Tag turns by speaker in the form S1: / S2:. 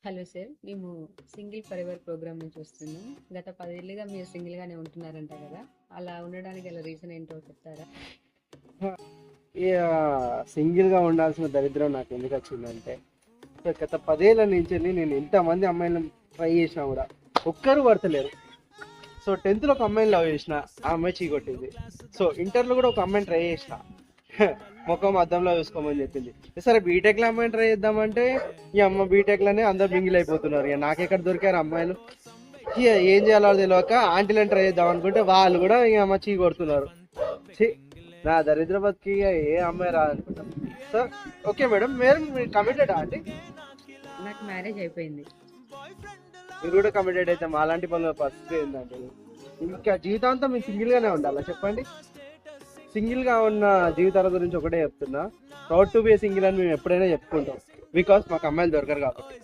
S1: Hello sir. మేము single forever programme నుంచి వస్తున్నాం. గత 10 ఏళ్లుగా మీరు సింగిల్‌గానే ఉంటున్నారంట గదా! అలా ఉండడానికి గల రీజన్ ఏంటో చెప్తారా?
S2: ఇక సింగిల్గా ఉండాల్సిన దరిద్రం నాకు ఎందుకు వచ్చిందంటే, సో గత 10 ఏళ్ల నుంచి నేను ఎంతమంది అమ్మాయిలను ట్రై చేసినా కూడా ఒక్కరు పడతలేరు. సో 10th ఒక అమ్మాయిని లవ్ చేసిన, ఆ అమ్మాయి చీ కొట్టింది. సో ఇంటర్లో కూడా ఒక అమ్మాయిని ట్రై చేసిన, ముఖం అద్దంలో చూసుకోమని చెప్పింది. సరే బీటెక్లో అమ్మాయిని ట్రై చేద్దామంటే ఈ అమ్మ బీటెక్లోనే అందరు మింగిల్ అయిపోతున్నారు. ఇక నాకెక్కడ దొరికారు అమ్మాయిలు. ఇక ఏం చేయాలో తెలియక ఆంటీలను ట్రై చేద్దాం అనుకుంటే వాళ్ళు కూడా ఇక అమ్మ చీ కొడుతున్నారు. ఛీ, నా దరిద్ర బతికి ఇక ఏ అమ్మాయి రాదనుకుంటాం. సో ఓకే మేడం, మీరు కమిటెడ్ అండి?
S1: నాకు మ్యారేజ్ అయిపోయింది.
S2: మీరు కూడా కమిటెడ్ అయితే మాలాంటి పనుల పరిస్థితి ఏంటంటే ఇంకా జీవితాంతం మీరు సింగిల్గానే ఉండాలా చెప్పండి? సింగిల్గా ఉన్న జీవితాల గురించి ఒకటే చెప్తున్నా, ప్రౌడ్ టు బి సింగిల్ అని మేము ఎప్పుడైనా చెప్పుకుంటాం, బికాస్ మాకు అమ్మాయిలు దొరకరు కాబట్టి.